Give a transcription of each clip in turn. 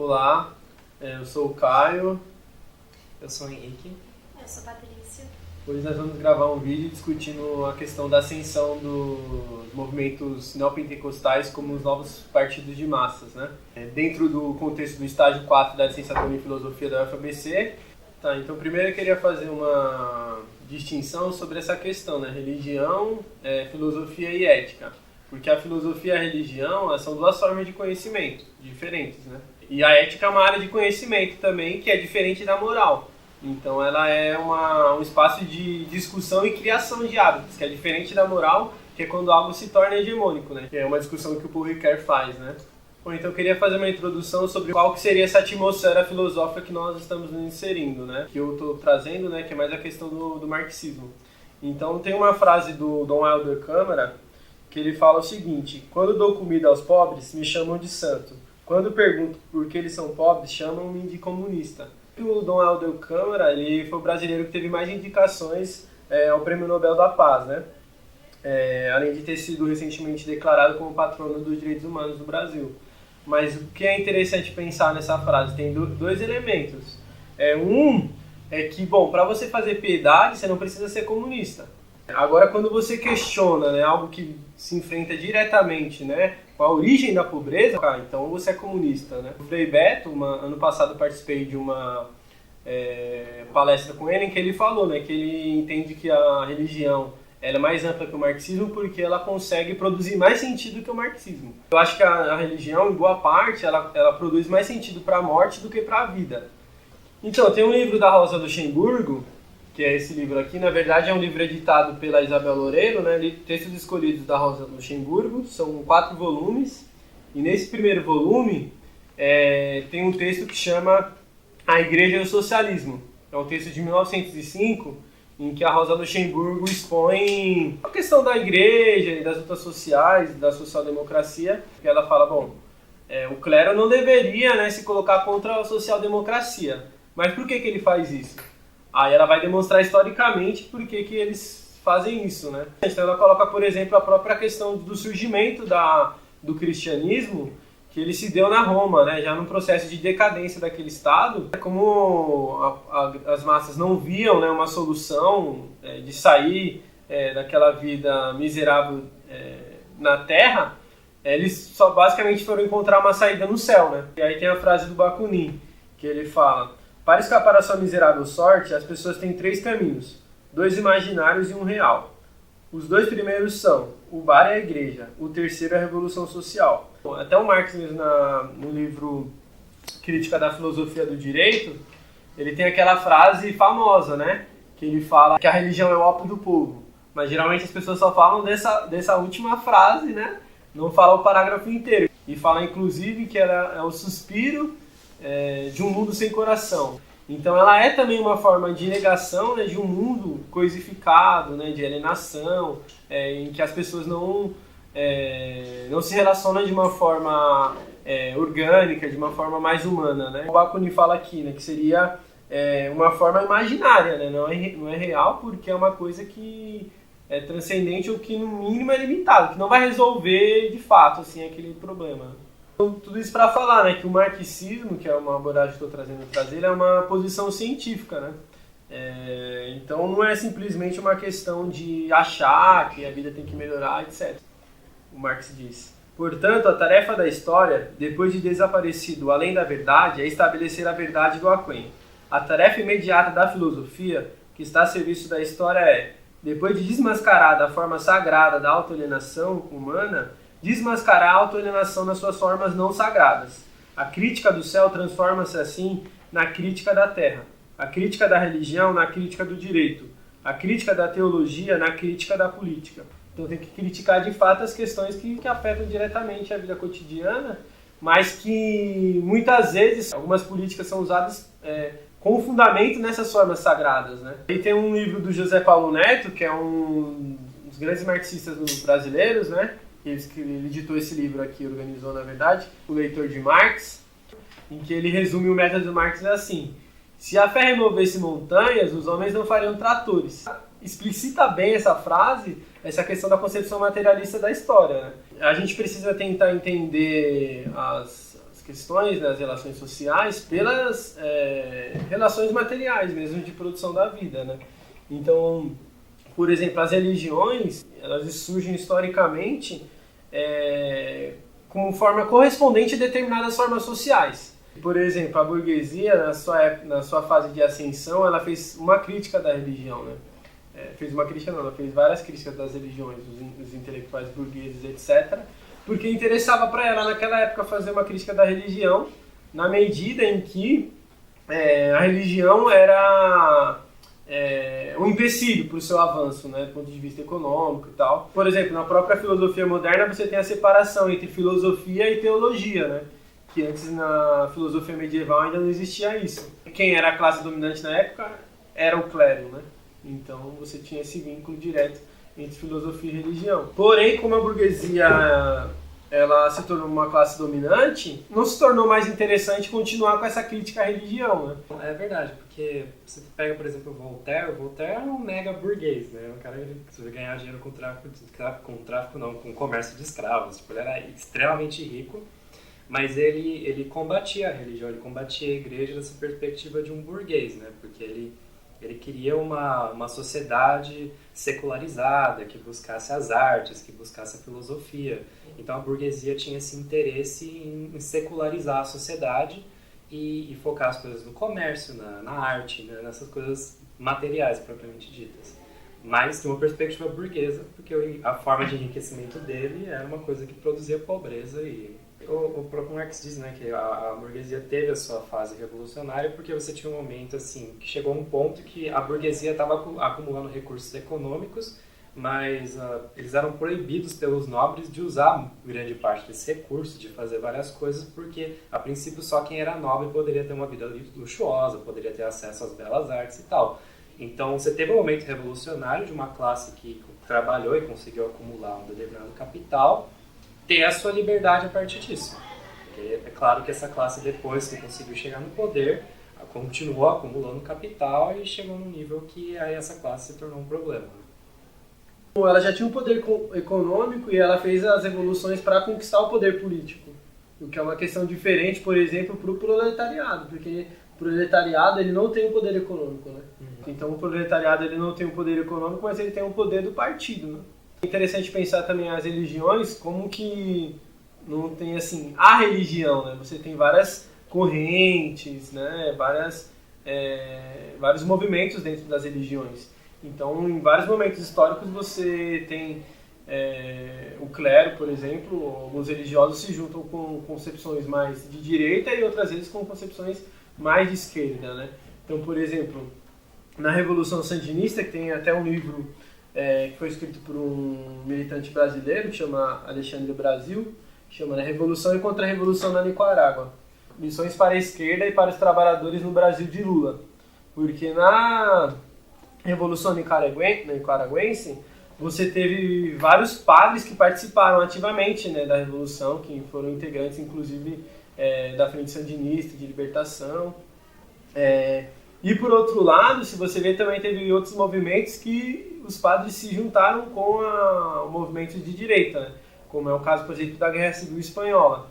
Olá, eu sou o Caio. Eu sou o Henrique. Eu sou Patrícia. Hoje nós vamos gravar um vídeo discutindo a questão da ascensão dos movimentos neopentecostais como os novos partidos de massas, né? Dentro do contexto do estágio 4 da licenciatura em filosofia da UFABC. Tá, então primeiro eu queria fazer uma distinção sobre essa questão, né? Religião, filosofia e ética. Porque a filosofia e a religião são duas formas de conhecimento diferentes, né? E a ética é uma área de conhecimento também que é diferente da moral. Então ela é um espaço de discussão e criação de hábitos, que é diferente da moral, que é quando algo se torna hegemônico, né? Que é uma discussão que o Paul Ricoeur faz, né? Bom, então eu queria fazer uma introdução sobre qual que seria essa atmosfera filosófica que nós estamos nos inserindo, né? Que eu estou trazendo, né? Que é mais a questão do marxismo. Então tem uma frase do Dom Helder Câmara que ele fala o seguinte: quando dou comida aos pobres, me chamam de santo. Quando pergunto por que eles são pobres, chamam-me de comunista. O Dom Helder Câmara, ele foi o brasileiro que teve mais indicações ao Prêmio Nobel da Paz, né? Além de ter sido recentemente declarado como patrono dos direitos humanos do Brasil. Mas o que é interessante pensar nessa frase? Tem dois elementos. Um é que, bom, para você fazer piedade, você não precisa ser comunista. Agora, quando você questiona, né, algo que se enfrenta diretamente, né, com a origem da pobreza, então você é comunista, né? O Frei Beto, ano passado participei de uma palestra com ele, em que ele falou, né, que ele entende que a religião ela é mais ampla que o marxismo porque ela consegue produzir mais sentido que o marxismo. Eu acho que a religião, em boa parte, ela produz mais sentido para a morte do que para a vida. Então, tem um livro da Rosa Luxemburgo, que é esse livro aqui. Na verdade é um livro editado pela Isabel Loureiro, né? Textos escolhidos da Rosa Luxemburgo, são 4 volumes, e nesse primeiro volume tem um texto que chama A Igreja e o Socialismo. É um texto de 1905, em que a Rosa Luxemburgo expõe a questão da igreja e das lutas sociais, da social-democracia, que ela fala, bom, o clero não deveria, né, se colocar contra a social-democracia, mas por que ele faz isso? Aí ela vai demonstrar historicamente por que eles fazem isso, né? Então ela coloca, por exemplo, a própria questão do surgimento do cristianismo, que ele se deu na Roma, né? Já num processo de decadência daquele Estado. Como as massas não viam, né, uma solução de sair daquela vida miserável na Terra, eles só basicamente foram encontrar uma saída no céu, né? E aí tem a frase do Bakunin, que ele fala: para escapar da sua miserável sorte, as pessoas têm 3 caminhos, 2 imaginários e 1 real. Os 2 primeiros são o bar e a igreja, o terceiro é a revolução social. Até o Marx, no livro Crítica da Filosofia do Direito, ele tem aquela frase famosa, né? Que ele fala que a religião é o ópio do povo. Mas geralmente as pessoas só falam dessa última frase, né? Não falam o parágrafo inteiro. E fala inclusive que ela é o suspiro de um mundo sem coração. Então ela é também uma forma de negação, né, de um mundo coisificado, né, de alienação, em que as pessoas não se relacionam de uma forma orgânica, de uma forma mais humana, né? O Bakunin fala aqui, né, que seria uma forma imaginária, né? Não é real, porque é uma coisa que é transcendente ou que no mínimo é limitado, que não vai resolver de fato assim, aquele problema. Então, tudo isso para falar, né, que o marxismo, que é uma abordagem que estou trazendo é uma posição científica, né? Então não é simplesmente uma questão de achar que a vida tem que melhorar, etc. O Marx diz: portanto, a tarefa da história, depois de desaparecido além da verdade, é estabelecer a verdade do aquém. A tarefa imediata da filosofia, que está a serviço da história, depois de desmascarar a forma sagrada da autoalienação humana, desmascarar a autoalienação nas suas formas não sagradas. A crítica do céu transforma-se assim na crítica da terra, a crítica da religião na crítica do direito, a crítica da teologia na crítica da política. Então tem que criticar de fato as questões que afetam diretamente a vida cotidiana, mas que muitas vezes algumas políticas são usadas com fundamento nessas formas sagradas, né? E tem um livro do José Paulo Neto, que é um dos grandes marxistas brasileiros, né? Ele editou esse livro aqui, organizou na verdade, O Leitor de Marx, em que ele resume o método de Marx assim: se a fé removesse montanhas, os homens não fariam tratores. Explicita bem essa frase, essa questão da concepção materialista da história, né? A gente precisa tentar entender as questões, né, as relações sociais, pelas relações materiais mesmo de produção da vida, né? Então, por exemplo, as religiões, elas surgem historicamente como forma correspondente a determinadas formas sociais. Por exemplo, a burguesia, na sua fase de ascensão, ela fez uma crítica da religião, né? Fez uma crítica não, ela fez várias críticas das religiões, dos intelectuais burgueses, etc., porque interessava para ela naquela época fazer uma crítica da religião, na medida em que a religião era um empecilho para o seu avanço, né, do ponto de vista econômico e tal. Por exemplo, na própria filosofia moderna você tem a separação entre filosofia e teologia, né, que antes na filosofia medieval ainda não existia isso. Quem era a classe dominante na época era o clero, né? Então você tinha esse vínculo direto entre filosofia e religião. Porém, como a burguesia ela se tornou uma classe dominante, não se tornou mais interessante continuar com essa crítica à religião, né? É verdade, porque você pega, por exemplo, o Voltaire era um mega burguês, né? O cara que ganhar dinheiro com com comércio de escravos. Tipo, ele era extremamente rico, mas ele combatia a religião, ele combatia a igreja dessa perspectiva de um burguês, né? Porque ele queria uma sociedade secularizada, que buscasse as artes, que buscasse a filosofia. Então a burguesia tinha esse interesse em secularizar a sociedade e focar as coisas no comércio, na arte, né, nessas coisas materiais propriamente ditas. Mas de uma perspectiva burguesa, porque a forma de enriquecimento dele era uma coisa que produzia pobreza e... O próprio Marx diz, né, que a burguesia teve a sua fase revolucionária porque você tinha um momento assim, que chegou a um ponto que a burguesia estava acumulando recursos econômicos, mas eles eram proibidos pelos nobres de usar grande parte desse recurso, de fazer várias coisas, porque a princípio só quem era nobre poderia ter uma vida luxuosa, poderia ter acesso às belas artes e tal. Então você teve um momento revolucionário de uma classe que trabalhou e conseguiu acumular um determinado capital, ter a sua liberdade a partir disso. Porque é claro que essa classe, depois que conseguiu chegar no poder, continuou acumulando capital e chegou num nível que aí essa classe se tornou um problema. Ela já tinha um poder econômico e ela fez as revoluções para conquistar o poder político, o que é uma questão diferente, por exemplo, para o proletariado, porque o proletariado ele não tem o poder econômico, né? Então o proletariado ele não tem o poder econômico, mas ele tem o poder do partido, né? É interessante pensar também as religiões como que não tem assim a religião, né? Você tem várias correntes, né? Vários movimentos dentro das religiões. Então, em vários momentos históricos você tem o clero, por exemplo, alguns religiosos se juntam com concepções mais de direita e outras vezes com concepções mais de esquerda, né? Então, por exemplo, na Revolução Sandinista, que tem até um livro que foi escrito por um militante brasileiro, que chama Alexandre Brasil, que chama Revolução e Contra-Revolução na Nicarágua. Lições para a esquerda e para os trabalhadores no Brasil de Lula. Porque na Revolução Nicaragüense, você teve vários padres que participaram ativamente, né, da Revolução, que foram integrantes, inclusive, da Frente Sandinista de Libertação. E, por outro lado, se você ver, também teve outros movimentos que os padres se juntaram com o movimento de direita, né? Como é o caso, por exemplo, da Guerra Civil Espanhola.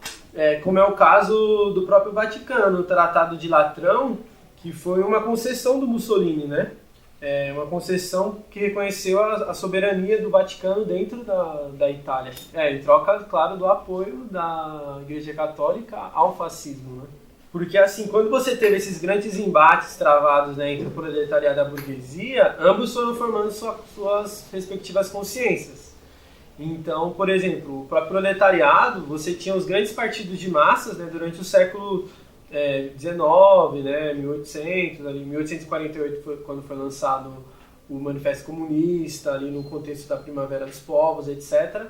Como é o caso do próprio Vaticano, o Tratado de Latrão, que foi uma concessão do Mussolini, né? Uma concessão que reconheceu a soberania do Vaticano dentro da Itália. Em troca, claro, do apoio da Igreja Católica ao fascismo, né? Porque, assim, quando você teve esses grandes embates travados, né, entre o proletariado e a burguesia, ambos foram formando suas respectivas consciências. Então, por exemplo, para o proletariado, você tinha os grandes partidos de massas, né, durante o século XIX, né, 1800, ali, 1848 foi quando foi lançado o Manifesto Comunista, ali no contexto da Primavera dos Povos, etc.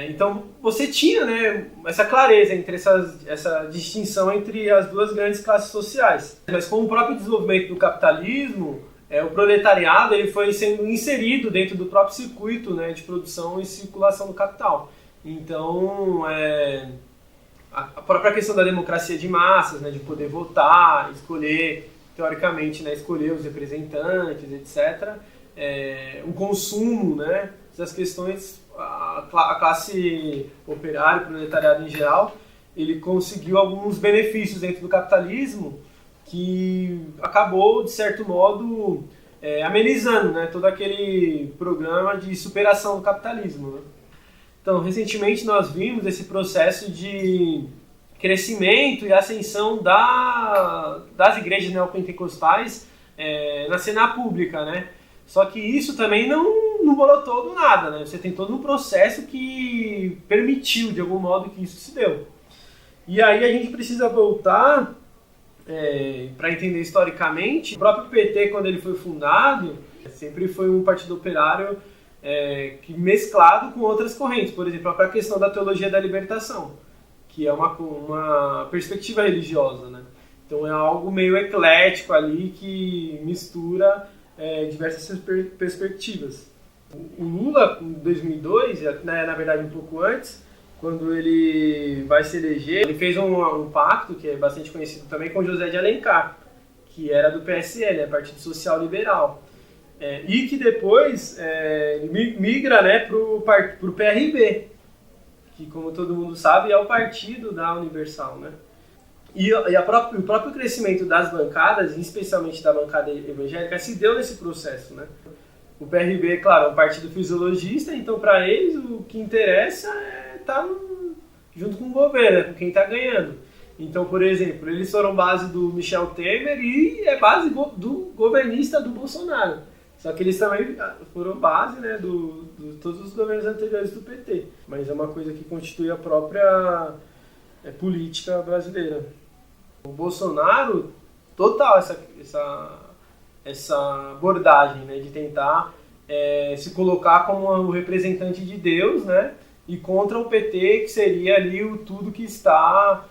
Então você tinha, né, essa clareza entre essa distinção entre as duas grandes classes sociais. Mas com o próprio desenvolvimento do capitalismo, o proletariado ele foi sendo inserido dentro do próprio circuito, né, de produção e circulação do capital. Então a própria questão da democracia de massas, né, de poder votar, escolher, teoricamente, né, escolher os representantes, etc. O consumo, né, essas questões, a classe operária, o proletariado em geral, ele conseguiu alguns benefícios dentro do capitalismo que acabou, de certo modo, amenizando, né, todo aquele programa de superação do capitalismo, né? Então, recentemente nós vimos esse processo de crescimento e ascensão das igrejas neopentecostais na cena pública, né? Só que isso também não brotou do nada, né? Você tem todo um processo que permitiu, de algum modo, que isso se deu. E aí a gente precisa voltar para entender historicamente. O próprio PT, quando ele foi fundado, sempre foi um partido operário que mesclado com outras correntes. Por exemplo, a própria questão da teologia da libertação, que é uma perspectiva religiosa, né? Então é algo meio eclético ali que mistura diversas perspectivas. O Lula, em 2002, né, na verdade um pouco antes, quando ele vai se eleger, ele fez um pacto, que é bastante conhecido também, com José de Alencar, que era do PSL, Partido Social Liberal. E que depois migra, né, para o PRB, que, como todo mundo sabe, é o partido da Universal, né? E o próprio crescimento das bancadas, especialmente da bancada evangélica, se deu nesse processo, né? O PRB, claro, é um partido fisiologista, então para eles o que interessa é estar junto com o governo, com quem está ganhando. Então, por exemplo, eles foram base do Michel Temer e é base do governista do Bolsonaro. Só que eles também foram base, né, de todos os governos anteriores do PT. Mas é uma coisa que constitui a própria política brasileira. O Bolsonaro, total essa abordagem, né, de tentar se colocar como o representante de Deus, né, e contra o PT, que seria ali o tudo que está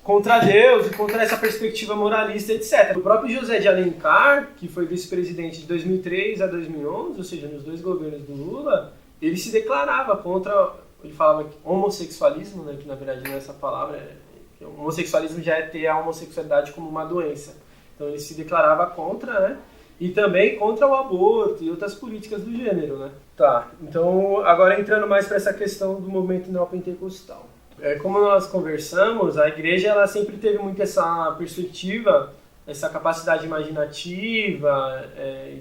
contra Deus e contra essa perspectiva moralista, etc. O próprio José de Alencar, que foi vice-presidente de 2003 a 2011, ou seja, nos dois governos do Lula, ele se declarava contra, ele falava que homossexualismo, né, que na verdade não é essa palavra, que o homossexualismo já é ter a homossexualidade como uma doença. Então ele se declarava contra, né, e também contra o aborto e outras políticas do gênero, né. Tá, então agora entrando mais para essa questão do movimento neopentecostal. Como nós conversamos, a igreja ela sempre teve muito essa perspectiva, essa capacidade imaginativa,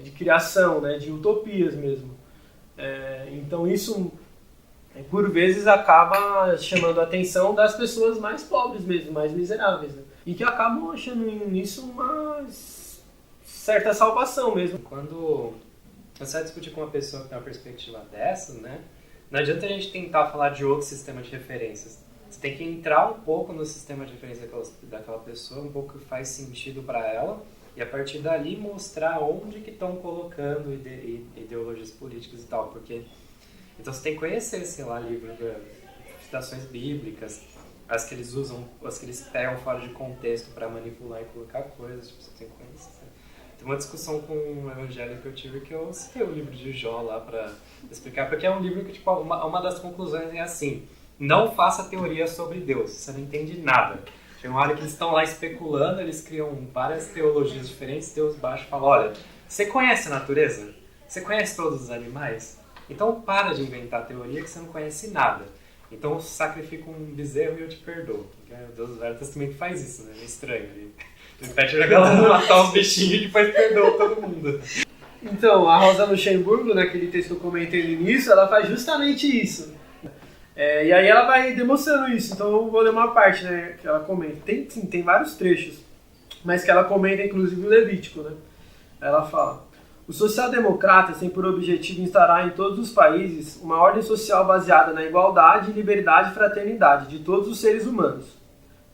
de criação, né, de utopias mesmo. Então isso, por vezes, acaba chamando a atenção das pessoas mais pobres mesmo, mais miseráveis, né? E que acabam achando nisso uma certa salvação mesmo. Quando você vai discutir com uma pessoa que tem uma perspectiva dessa, né, não adianta a gente tentar falar de outro sistema de referências. Você tem que entrar um pouco no sistema de referência daquela pessoa, um pouco que faz sentido para ela, e a partir dali mostrar onde que estão colocando ideologias políticas e tal, porque então você tem que conhecer, sei lá, livros, citações bíblicas, as que eles usam, as que eles pegam fora de contexto para manipular e colocar coisas, tipo, você tem que conhecer. Tem uma discussão com um evangélico que eu tive que eu citei o livro de Jó lá para explicar, porque é um livro que, tipo, uma das conclusões é assim: não faça teoria sobre Deus, você não entende nada. Tem uma hora que eles estão lá especulando, eles criam várias teologias diferentes, Deus baixa e fala: olha, você conhece a natureza? Você conhece todos os animais? Então para de inventar teoria que você não conhece nada. Então sacrifica um bezerro e eu te perdoo. Deus do Velho Testamento faz isso, né? É estranho. Ele pede a galera matar os bichinhos e depois perdoa todo mundo. Então, a Rosa Luxemburgo, naquele texto que eu comentei no início, ela faz justamente isso. E aí ela vai demonstrando isso. Então eu vou ler uma parte, né, que ela comenta. Tem vários trechos, mas que ela comenta inclusive o Levítico, né? Ela fala: os social-democratas têm por objetivo instaurar em todos os países uma ordem social baseada na igualdade, liberdade e fraternidade de todos os seres humanos.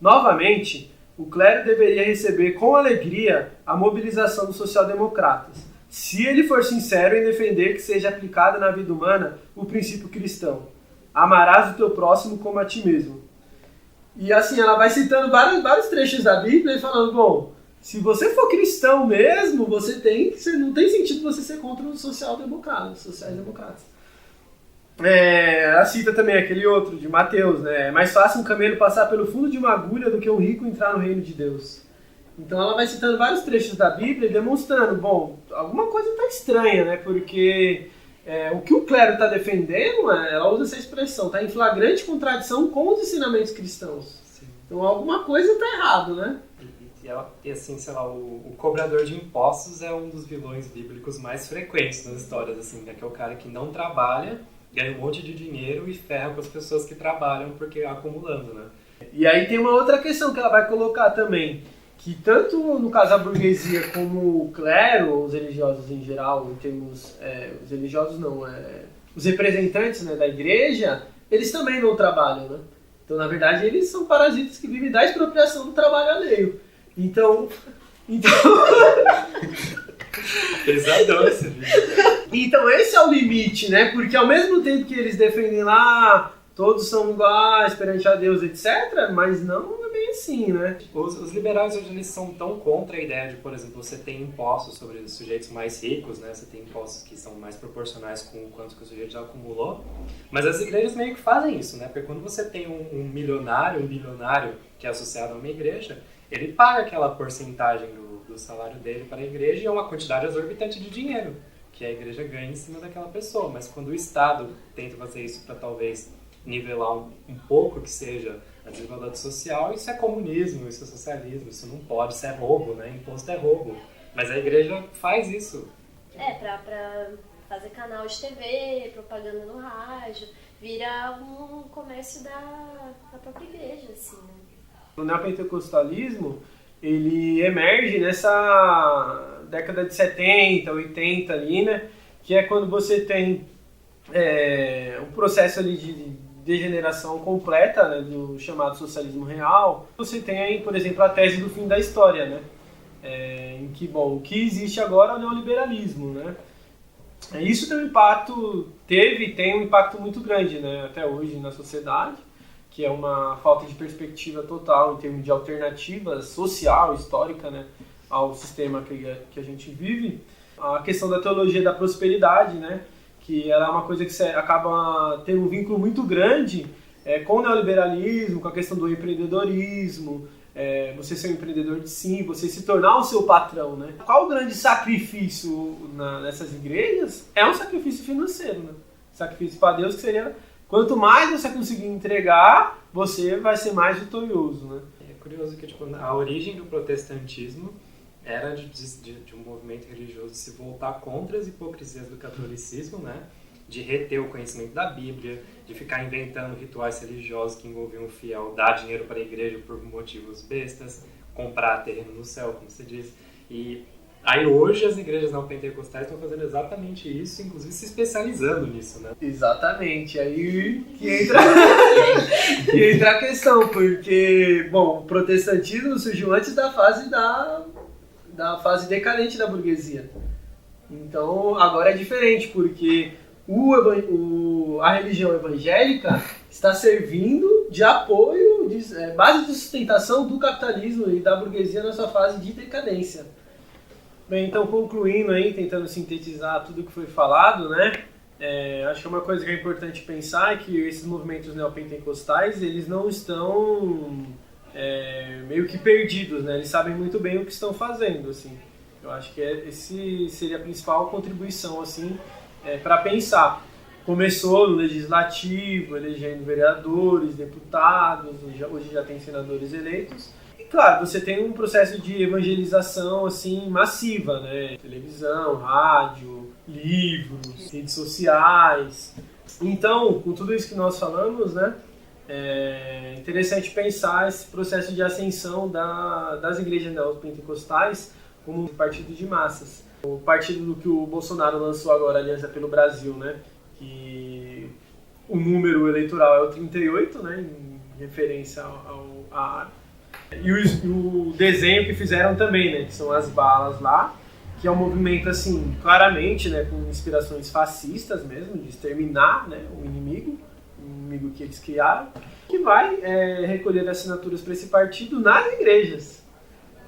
Novamente, o clero deveria receber com alegria a mobilização dos social-democratas, se ele for sincero em defender que seja aplicada na vida humana o princípio cristão: amarás o teu próximo como a ti mesmo. E assim, ela vai citando vários trechos da Bíblia e falando: bom, se você for cristão mesmo, não tem sentido você ser contra os sociais-democratas. Ela cita também aquele outro, de Mateus, né? É mais fácil um camelo passar pelo fundo de uma agulha do que um rico entrar no reino de Deus. Então ela vai citando vários trechos da Bíblia e demonstrando: bom, alguma coisa está estranha, né? Porque o que o clero está defendendo, ela usa essa expressão, está em flagrante contradição com os ensinamentos cristãos. Sim. Então alguma coisa tá errado, né? E assim, sei lá, o cobrador de impostos é um dos vilões bíblicos mais frequentes nas histórias, assim, né? Que é o cara que não trabalha, ganha um monte de dinheiro e ferra com as pessoas que trabalham porque acumulando, né? E aí tem uma outra questão que ela vai colocar também, que tanto no caso da burguesia como o clero, os religiosos em geral, em termos, os religiosos não, os representantes, né, da igreja, eles também não trabalham, né? Então, na verdade, eles são parasitas que vivem da expropriação do trabalho alheio. Então... Pesadão esse vídeo. Então esse é o limite, né? Porque ao mesmo tempo que eles defendem lá, todos são iguais perante a Deus, etc., mas não é bem assim, né? Os liberais hoje eles são tão contra a ideia de, por exemplo, você tem impostos sobre os sujeitos mais ricos, né? Você tem impostos que são mais proporcionais com o quanto que o sujeito já acumulou. Mas as igrejas meio que fazem isso, né? Porque quando você tem um milionário, um bilionário que é associado a uma igreja, ele paga aquela porcentagem do salário dele para a igreja e é uma quantidade exorbitante de dinheiro que a igreja ganha em cima daquela pessoa. Mas quando o Estado tenta fazer isso para talvez nivelar um pouco que seja a desigualdade social, isso é comunismo, isso é socialismo, isso não pode, isso é roubo, né? Imposto é roubo. Mas a igreja faz isso. Pra fazer canal de TV, propaganda no rádio, vira um comércio da própria igreja, assim, né? O neopentecostalismo, ele emerge nessa década de 70, 80 ali, né? Que é quando você tem um processo ali de degeneração completa, né, do chamado socialismo real. Você tem aí, por exemplo, a tese do fim da história, né? Em que, bom, o que existe agora é o neoliberalismo, né? Isso tem um impacto muito grande, né, até hoje na sociedade, que é uma falta de perspectiva total em termos de alternativa social, histórica, né, ao sistema que a gente vive. A questão da teologia da prosperidade, né, que ela é uma coisa que acaba tendo um vínculo muito grande com o neoliberalismo, com a questão do empreendedorismo, você ser um empreendedor de si, você se tornar o seu patrão, né? Qual o grande sacrifício nessas igrejas? É um sacrifício financeiro, né? Sacrifício para Deus, que seria... Quanto mais você conseguir entregar, você vai ser mais vitorioso, né? É curioso que a origem do protestantismo era de um movimento religioso se voltar contra as hipocrisias do catolicismo, né? De reter o conhecimento da Bíblia, de ficar inventando rituais religiosos que envolviam o fiel dar dinheiro para a igreja por motivos bestas, comprar terreno no céu, como você diz. E aí hoje as igrejas neopentecostais estão fazendo exatamente isso, inclusive se especializando nisso, né? Exatamente, aí que entra a questão, porque, bom, o protestantismo surgiu antes da fase fase decadente da burguesia. Então agora é diferente, porque a religião evangélica está servindo de apoio, base de sustentação do capitalismo e da burguesia na sua fase de decadência. Bem, então, concluindo aí, tentando sintetizar tudo que foi falado, né? Acho que uma coisa que é importante pensar é que esses movimentos neopentecostais, eles não estão meio que perdidos, né? Eles sabem muito bem o que estão fazendo, assim. Eu acho que esse seria a principal contribuição, assim, para pensar. Começou no legislativo, elegendo vereadores, deputados, hoje já tem senadores eleitos. E claro, você tem um processo de evangelização assim, massiva, né? Televisão, rádio, livros, redes sociais. Então, com tudo isso que nós falamos, né, é interessante pensar esse processo de ascensão das igrejas neopentecostais como um partido de massas. O partido que o Bolsonaro lançou agora, Aliança pelo Brasil, né? Que o número eleitoral é o 38, né? Em referência e o desenho que fizeram também, né? Que são as balas lá, que é um movimento, assim, claramente, né? Com inspirações fascistas mesmo, de exterminar, né? O inimigo que eles criaram, que vai recolher assinaturas para esse partido nas igrejas.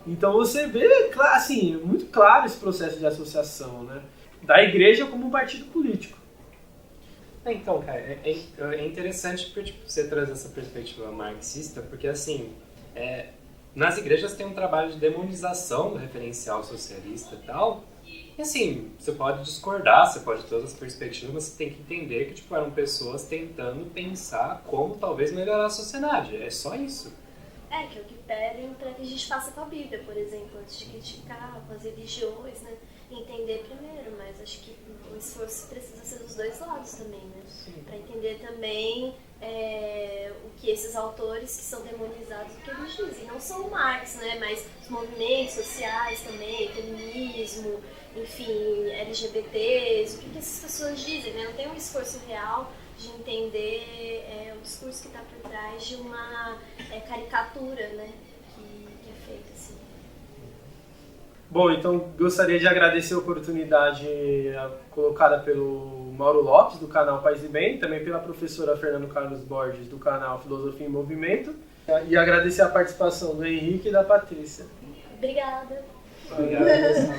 Então você vê, assim, muito claro esse processo de associação, né, da igreja como um partido político. Então, cara, é interessante porque, tipo, você trazer essa perspectiva marxista, porque, assim, nas igrejas tem um trabalho de demonização do referencial socialista e tal, e, assim, você pode discordar, você pode ter todas as perspectivas, mas você tem que entender que, tipo, eram pessoas tentando pensar como talvez melhorar a sociedade, é só isso. que é o que pedem para que a gente faça com a Bíblia, por exemplo, antes de criticar com as religiões, né? Entender primeiro, mas acho que o esforço precisa ser dos dois lados também, né? Para entender também o que esses autores que são demonizados, o que eles dizem. Não só o Marx, né? Mas os movimentos sociais também, feminismo, enfim, LGBTs, o que essas pessoas dizem, né? Não tem um esforço real de entender o discurso que está por trás de uma caricatura, né? Que é feita assim. Bom, então gostaria de agradecer a oportunidade colocada pelo Mauro Lopes, do canal Paz e Bem, também pela professora Fernando Carlos Borges, do canal Filosofia em Movimento, e agradecer a participação do Henrique e da Patrícia. Obrigada. Obrigado, pessoal.